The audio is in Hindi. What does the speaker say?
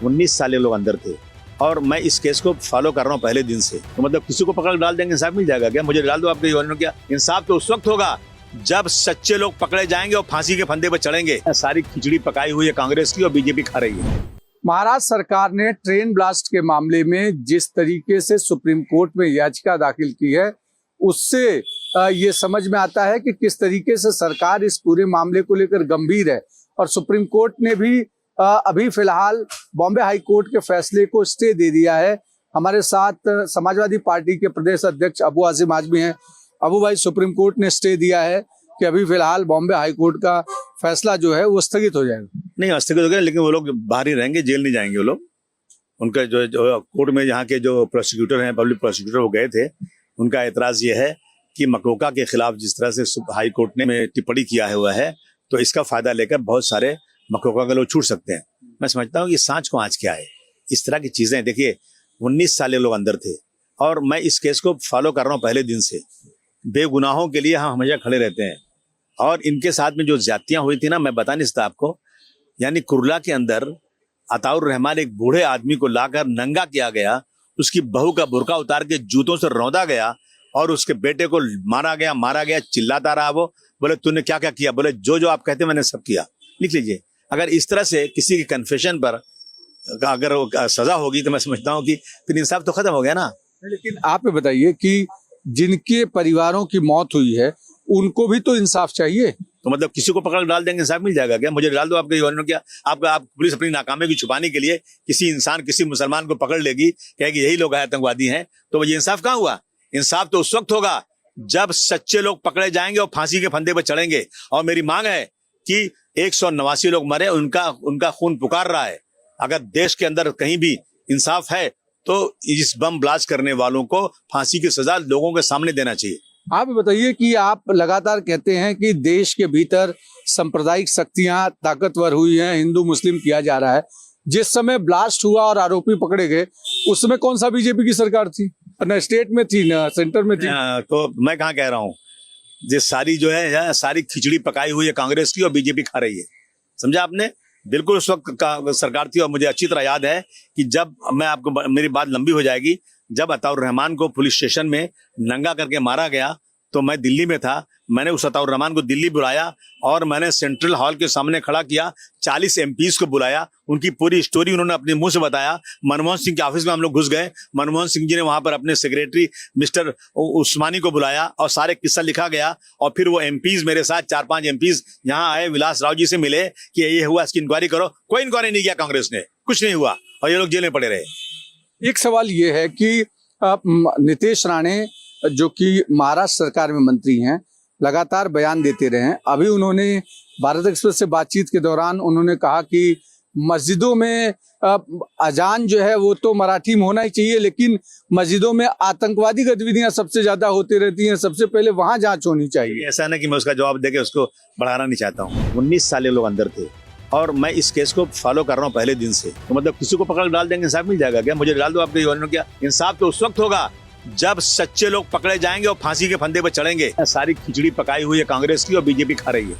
19 साल ये लोग अंदर थे और मैं इस केस को फॉलो कर रहा हूँ पहले दिन से। तो मतलब किसी को पकड़ डाल देंगे, इंसाफ मिल जाएगा क्या? मुझे डाल दो आपके युवाओं क्या? इंसाफ तो उस वक्त होगा जब सच्चे लोग पकड़े जाएंगे और फांसी के फंदे पर चढ़ेंगे। सारी खिचड़ी पकाई हुई है कांग्रेस की और बीजेपी खा रही है। महाराष्ट्र सरकार ने ट्रेन ब्लास्ट के मामले में जिस तरीके से सुप्रीम कोर्ट में याचिका दाखिल की है, उससे ये समझ में आता है कि किस तरीके से सरकार इस पूरे मामले को लेकर गंभीर है। और सुप्रीम कोर्ट ने भी अभी फिलहाल बॉम्बे हाई कोर्ट के फैसले को स्टे दे दिया है। हमारे साथ समाजवादी पार्टी के प्रदेश अध्यक्ष अबू आसिम आजमी हैं। अबू भाई, सुप्रीम कोर्ट ने स्टे दिया है कि अभी फिलहाल बॉम्बे हाई कोर्ट का फैसला जो है वो स्थगित हो जाएगा। नहीं, स्थगित हो गया, लेकिन वो लोग बाहर ही रहेंगे, जेल नहीं जाएंगे वो लोग। उनका जो कोर्ट में यहाँ के जो प्रोसिक्यूटर हैं, पब्लिक प्रोसिक्यूटर, वो गए थे। उनका एतराज ये है कि मकोका के खिलाफ जिस तरह से हाई कोर्ट ने टिप्पणी किया हुआ है, तो इसका फायदा लेकर बहुत सारे मकोका के लोग छूट सकते हैं। मैं समझता हूँ कि सांच को आँच क्या है, इस तरह की चीजें। देखिए, 19 साल ये लोग अंदर थे और मैं इस केस को फॉलो कर रहा हूँ पहले दिन से। बेगुनाहों के लिए हम हमेशा खड़े रहते हैं। और इनके साथ में जो ज्यादतियां हुई थी ना, मैं बता नहीं सकता आपको। यानी कुर्ला के अंदर अताउर रहमान, एक बूढ़े आदमी को लाकर नंगा किया गया, उसकी बहू का बुर्का उतार के जूतों से रौंदा गया और उसके बेटे को मारा गया। चिल्लाता रहा वो, बोले तूने क्या क्या किया? बोले जो जो आप कहते मैंने सब किया। लिख लीजिए। अगर इस तरह से किसी की कन्फेशन पर अगर सजा होगी तो मैं समझता हूँ कि फिर इंसाफ तो खत्म हो गया ना। लेकिन आप ये बताइए कि जिनके परिवारों की मौत हुई है उनको भी तो इंसाफ चाहिए। तो मतलब किसी को पकड़ डाल देंगे, इंसाफ मिल जाएगा क्या? मुझे डाल दो आपके युवाओं क्या? आप पुलिस अपनी नाकामी की छुपाने के लिए किसी इंसान, किसी मुसलमान को पकड़ लेगी, कहेगी यही लोग आतंकवादी हैं, तो ये इंसाफ कहाँ हुआ? इंसाफ तो उस वक्त होगा जब सच्चे लोग पकड़े जाएंगे और फांसी के फंदे पर चढ़ेंगे। और मेरी मांग है कि 189 लोग मरे, उनका खून पुकार रहा है। अगर देश के अंदर कहीं भी इंसाफ है तो इस बम ब्लास्ट करने वालों को फांसी की सजा लोगों के सामने देना चाहिए। आप बताइए कि आप लगातार कहते हैं कि देश के भीतर सांप्रदायिक शक्तियां ताकतवर हुई हैं, हिंदू मुस्लिम किया जा रहा है। जिस समय ब्लास्ट हुआ और आरोपी पकड़े गए, उस समय कौन सा बीजेपी की सरकार थी? न स्टेट में थी, न सेंटर में थी। तो मैं कहाँ कह रहा हूँ, ये सारी जो है सारी खिचड़ी पकाई हुई है कांग्रेस की और बीजेपी खा रही है। समझा आपने? बिल्कुल उस वक्त का सरकार थी। और मुझे अच्छी तरह याद है कि जब मेरी बात लंबी हो जाएगी, जब अताउर रहमान को पुलिस स्टेशन में नंगा करके मारा गया तो मैं दिल्ली में था। मैंने उस अताउर रहमान को दिल्ली बुलाया और मैंने सेंट्रल हॉल के सामने खड़ा किया। 40 एमपीज को बुलाया, उनकी पूरी स्टोरी उन्होंने अपने मुंह से बताया। मनमोहन सिंह के ऑफिस में हम लोग घुस गए। मनमोहन सिंह जी ने वहां पर अपने सेक्रेटरी मिस्टर उस्मानी को बुलाया और सारे किस्सा लिखा गया। और फिर वो एमपीज मेरे साथ 4-5 एमपीज यहाँ आए, विलास राव जी से मिले कि ये हुआ, इसकी इंक्वायरी करो। कोई इंक्वायरी नहीं किया कांग्रेस ने, कुछ नहीं हुआ और ये लोग जेल में पड़े रहे। एक सवाल ये है कि नीतीश राणे जो कि महाराष्ट्र सरकार में मंत्री हैं, लगातार बयान देते रहे हैं। अभी उन्होंने भारत एक्सप्रेस से बातचीत के दौरान उन्होंने कहा कि मस्जिदों में अजान जो है वो तो मराठी में होना ही चाहिए, लेकिन मस्जिदों में आतंकवादी गतिविधियां सबसे ज्यादा होती रहती हैं, सबसे पहले वहां जांच होनी चाहिए। ऐसा ना कि मैं उसका जवाब देके उसको बढ़ाना नहीं चाहता हूँ। 19 साल ये लोग अंदर थे और मैं इस केस को फॉलो कर रहा हूँ पहले दिन से। तो मतलब किसी को पकड़ डाल देंगे, इंसाफ मिल जाएगा क्या? मुझे डाल दो आपके युवाओं क्या? इंसाफ तो उस वक्त होगा जब सच्चे लोग पकड़े जाएंगे और फांसी के फंदे पर चढ़ेंगे। सारी खिचड़ी पकाई हुई है कांग्रेस की और बीजेपी खा रही है।